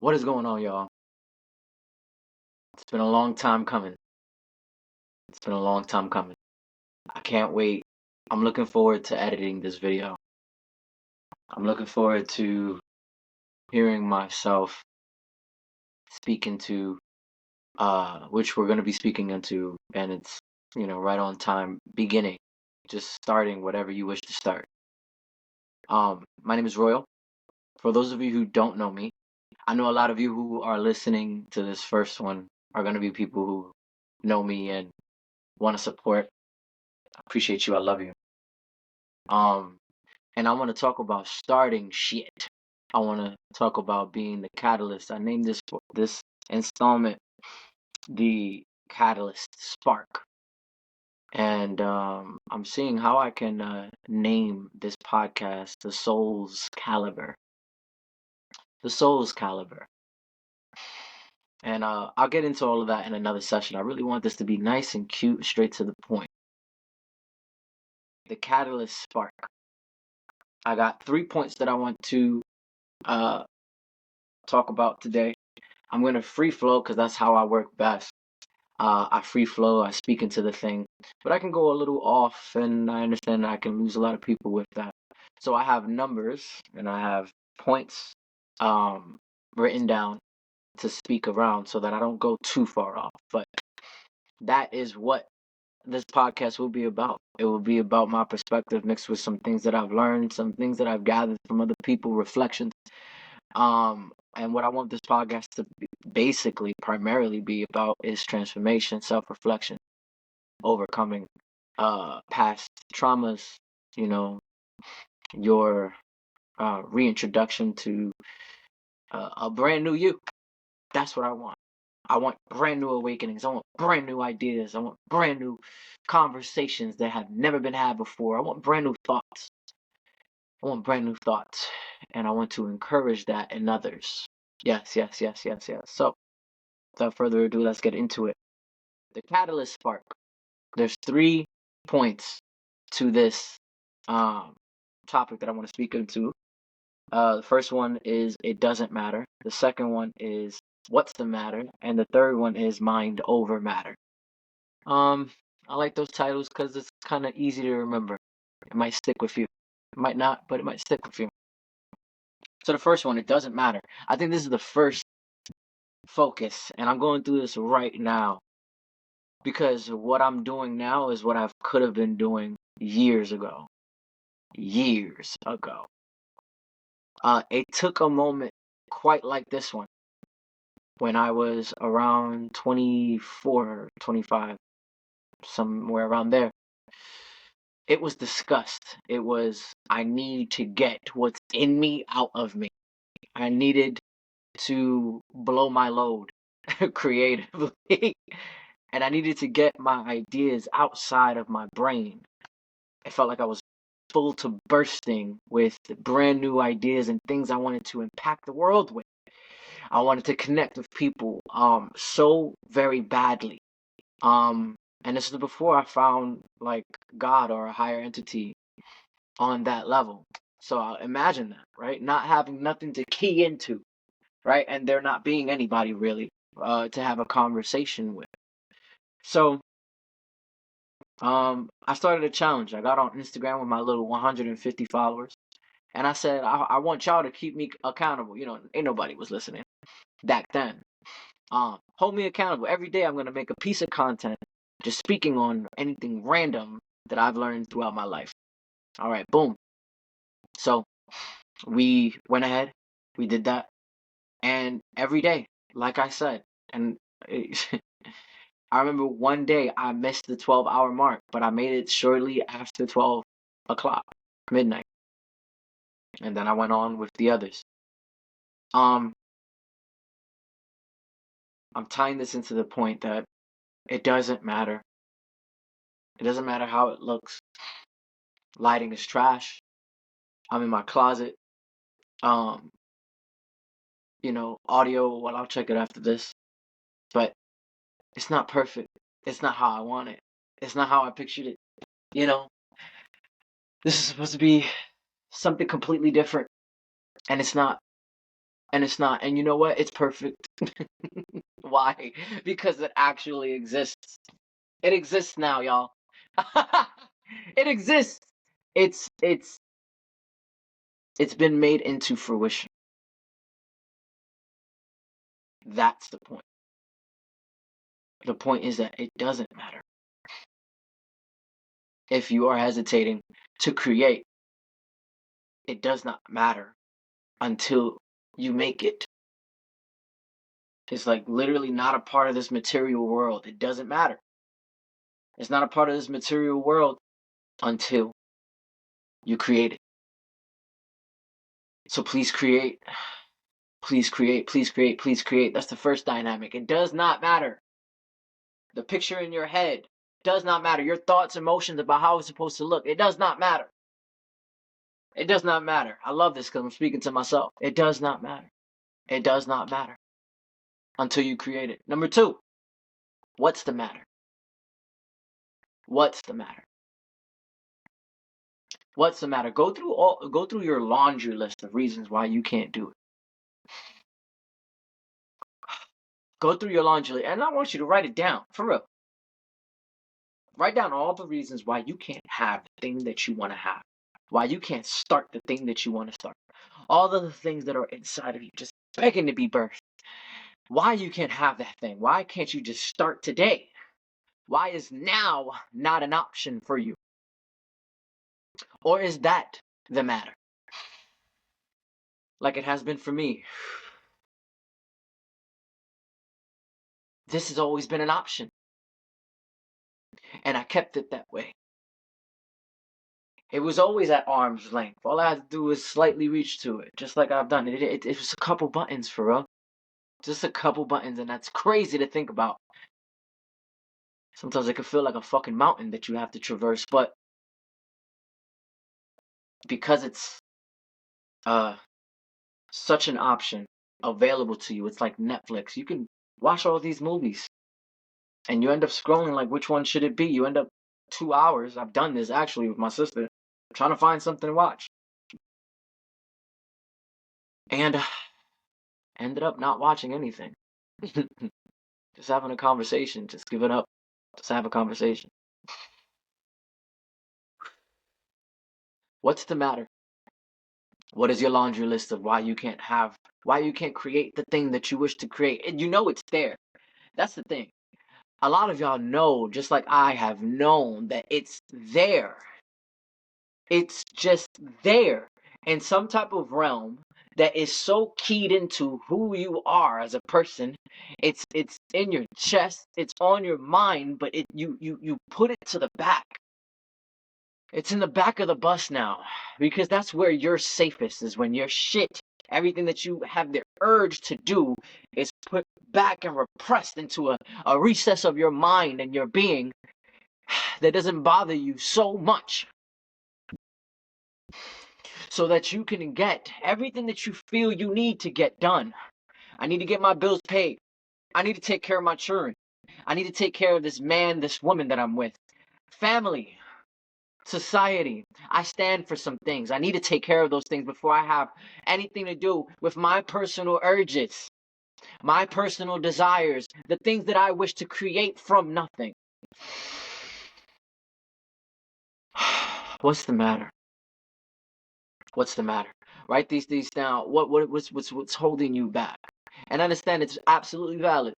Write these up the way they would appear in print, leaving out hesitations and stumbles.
What is going on, y'all? It's been a long time coming. It's been a long time coming. I can't wait. I'm looking forward to editing this video. I'm looking forward to hearing myself speak into which we're going to be speaking into, and it's, right on time, beginning, just starting whatever you wish to start. My name is Royal. For those of you who don't know me, I know a lot of you who are listening to this first one are going to be people who know me and want to support. I appreciate you. I love you. Um, and I want to talk about starting shit. I want to talk about being the catalyst. I named this installment the Catalyst Spark, and I'm seeing how I can name this podcast the Soul's Caliber. The Soul's Caliber. And I'll get into all of that in another session. I really want this to be nice and cute, straight to the point. The Catalyst Spark. I got 3 points that I want to talk about today. I'm going to free flow because that's how I work best. I free flow, I speak into the thing, but I can go a little off, and I understand I can lose a lot of people with that. So I have numbers and I have points written down to speak around so that I don't go too far off. But that is what this podcast will be about. It will be about my perspective mixed with some things that I've learned, some things that I've gathered from other people, reflections. And what I want this podcast to basically primarily be about is transformation, self-reflection, overcoming past traumas, you know, your reintroduction to a brand new you. That's what I want. I want brand new awakenings. I want brand new ideas. I want brand new conversations that have never been had before. I want brand new thoughts. I want brand new thoughts. And I want to encourage that in others. Yes, yes, yes, yes, yes. So, without further ado, let's get into it. The catalyst spark. There's 3 points to this topic that I want to speak into. The first one is it doesn't matter. The second one is what's the matter, and the third one is mind over matter. I like those titles because it's kind of easy to remember. It might stick with you. It might not, but it might stick with you. So the first one, it doesn't matter. I think this is the first focus, and I'm going through this right now because what I'm doing now is what I could have been doing years ago. Years ago. It took a moment quite like this one when I was around 24, 25, somewhere around there. It was disgust. It was, I need to get what's in me out of me. I needed to blow my load creatively. And I needed to get my ideas outside of my brain. I felt like I was full to bursting with brand new ideas and things I wanted to impact the world with. I wanted to connect with people so very badly. And this is before I found like God or a higher entity on that level. So imagine that, right? Not having nothing to key into, right? And there not being anybody really to have a conversation with. So I started a challenge. I got on Instagram with my little 150 followers, and I said I want y'all to keep me accountable. Ain't nobody was listening back then. Hold me accountable. Every day I'm gonna make a piece of content just speaking on anything random that I've learned throughout my life. All right, boom. So we went ahead, we did that, and every day, like I said, and I remember one day I missed the 12-hour mark, but I made it shortly after 12 o'clock, midnight, and then I went on with the others. Um, I'm tying this into the point that it doesn't matter. It doesn't matter how it looks. Lighting is trash. I'm in my closet. Um, audio, well, I'll check it after this. But it's not perfect. It's not how I want it. It's not how I pictured it. You know, this is supposed to be something completely different, and it's not. And it's not. And you know what? It's perfect. Why? Because it actually exists. It exists now, y'all. It exists. It's it's it's been made into fruition. That's the point. The point is that it doesn't matter. If you are hesitating to create, it does not matter until you make it. It's like literally not a part of this material world. It doesn't matter. It's not a part of this material world until you create it. So please create. Please create. Please create. Please create. That's the first dynamic. It does not matter. The picture in your head does not matter. Your thoughts, emotions about how it's supposed to look. It does not matter. It does not matter. I love this because I'm speaking to myself. It does not matter. It does not matter until you create it. Number two, what's the matter? What's the matter? What's the matter? Go through your laundry list of reasons why you can't do it. Go through your laundry list, and I want you to write it down for real. Write down all the reasons why you can't have the thing that you want to have. Why you can't start the thing that you want to start. All of the things that are inside of you just begging to be birthed. Why you can't have that thing? Why can't you just start today? Why is now not an option for you? Or is that the matter? Like it has been for me. This has always been an option. And I kept it that way. It was always at arm's length. All I had to do was slightly reach to it, just like I've done. It was a couple buttons, for real. Just a couple buttons, and that's crazy to think about. Sometimes it can feel like a fucking mountain that you have to traverse, but because it's such an option available to you, it's like Netflix. You can watch all these movies, and you end up scrolling like, which one should it be? You end up 2 hours. I've done this actually with my sister, trying to find something to watch, and ended up not watching anything. Just having a conversation, just give it up. Just have a conversation. What's the matter? What is your laundry list of why you can't create the thing that you wish to create? And you know it's there. That's the thing. A lot of y'all know, just like I have known, that it's there. It's just there in some type of realm that is so keyed into who you are as a person. It's in your chest, it's on your mind, but you put it to the back. It's in the back of the bus now, because that's where you're safest, is when your shit, everything that you have the urge to do, is put back and repressed into a recess of your mind and your being that doesn't bother you so much, so that you can get everything that you feel you need to get done. I need to get my bills paid. I need to take care of my children. I need to take care of this man, this woman that I'm with. Family. Society. I stand for some things. I need to take care of those things before I have anything to do with my personal urges, my personal desires, the things that I wish to create from nothing. What's the matter? What's the matter? Write these things down. What's holding you back? And understand it's absolutely valid.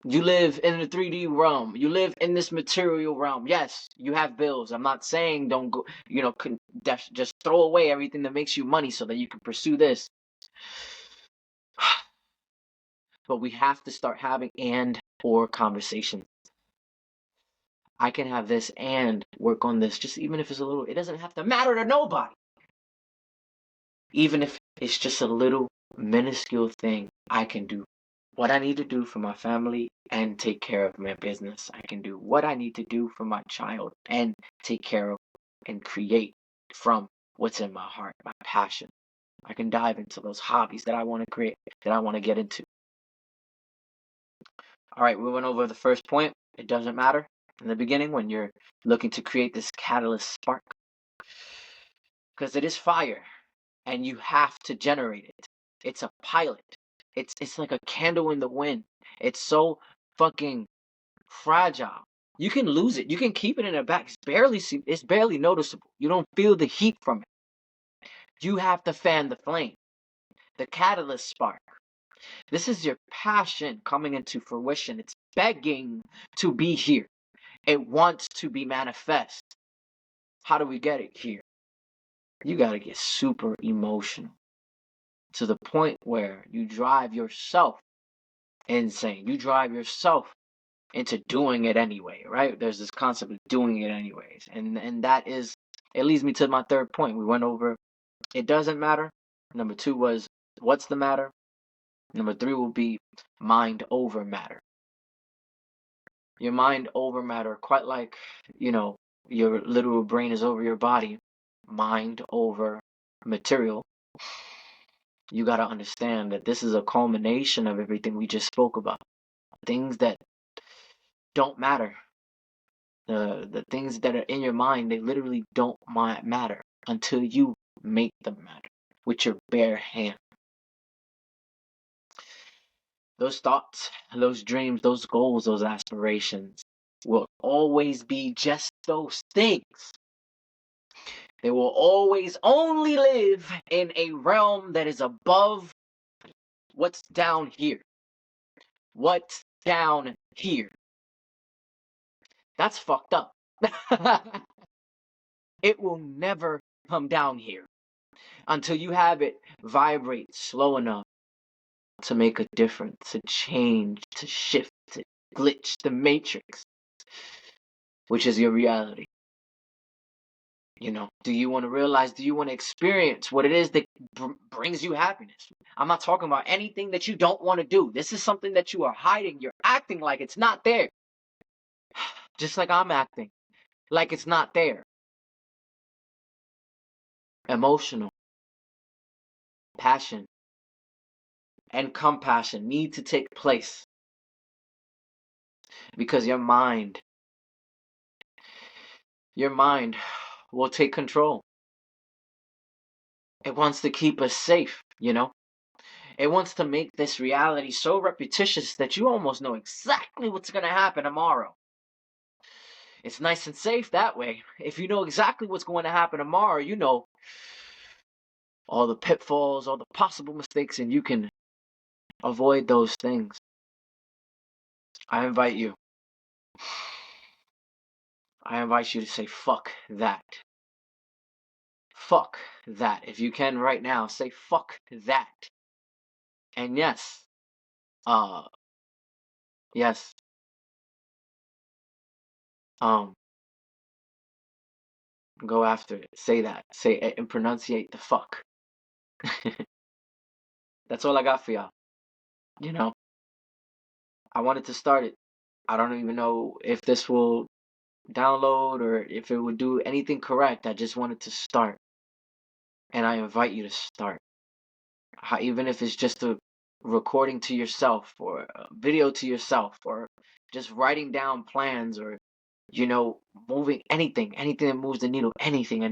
You live in the 3D realm. You live in this material realm. Yes, you have bills. I'm not saying don't go, just throw away everything that makes you money so that you can pursue this. But we have to start having and or conversations. I can have this and work on this, just even if it's a little, it doesn't have to matter to nobody. Even if it's just a little minuscule thing I can do. What I need to do for my family and take care of my business. I can do what I need to do for my child and take care of and create from what's in my heart, my passion. I can dive into those hobbies that I want to create, that I want to get into. All right, we went over the first point. It doesn't matter in the beginning when you're looking to create this catalyst spark, because it is fire and you have to generate it. It's a pilot. It's like a candle in the wind. It's so fucking fragile. You can lose it. You can keep it in the back. It's barely noticeable. You don't feel the heat from it. You have to fan the flame. The catalyst spark. This is your passion coming into fruition. It's begging to be here. It wants to be manifest. How do we get it here? You got to get super emotional to the point where you drive yourself insane. You drive yourself into doing it anyway, right? There's this concept of doing it anyways. And that is, it leads me to my third point. We went over it doesn't matter. Number 2 was what's the matter? Number 3 will be mind over matter. Your mind over matter, quite like, your literal brain is over your body. Mind over material. You got to understand that this is a culmination of everything we just spoke about. Things that don't matter. The things that are in your mind, they literally don't matter until you make them matter with your bare hand. Those thoughts, those dreams, those goals, those aspirations will always be just those things. They will always only live in a realm that is above what's down here. What's down here? That's fucked up. It will never come down here until you have it vibrate slow enough to make a difference, to change, to shift, to glitch the matrix, which is your reality. Do you want to realize, do you want to experience what it is that brings you happiness? I'm not talking about anything that you don't want to do. This is something that you are hiding. You're acting like it's not there. Just like I'm acting like it's not there. Emotional, passion, and compassion need to take place because your mind will take control. It wants to keep us safe, It wants to make this reality so repetitious that you almost know exactly what's going to happen tomorrow. It's nice and safe that way. If you know exactly what's going to happen tomorrow, you know all the pitfalls, all the possible mistakes, and you can avoid those things. I invite you to say, fuck that. Fuck that. If you can right now, say, fuck that. And yes, yes, go after it. Say that. Say it and pronunciate the fuck. That's all I got for y'all. I wanted to start it. I don't even know if this will download or if it would do anything correct. I just wanted to start. And I invite you to start. Even if it's just a recording to yourself or a video to yourself or just writing down plans or, moving anything that moves the needle, anything.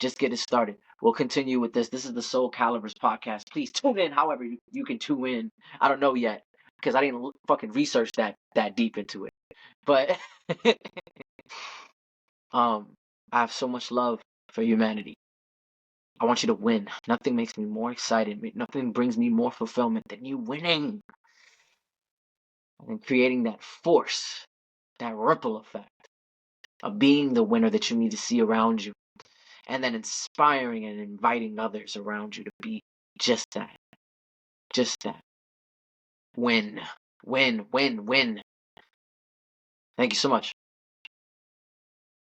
Just get it started. We'll continue with this. This is the Soul Calibers podcast. Please tune in however you can tune in. I don't know yet because I didn't fucking research that deep into it. But I have so much love for humanity. I want you to win. Nothing makes me more excited. Nothing brings me more fulfillment than you winning. And creating that force, that ripple effect of being the winner that you need to see around you. And then inspiring and inviting others around you to be just that. Just that. Win. Win. Win. Win. Thank you so much.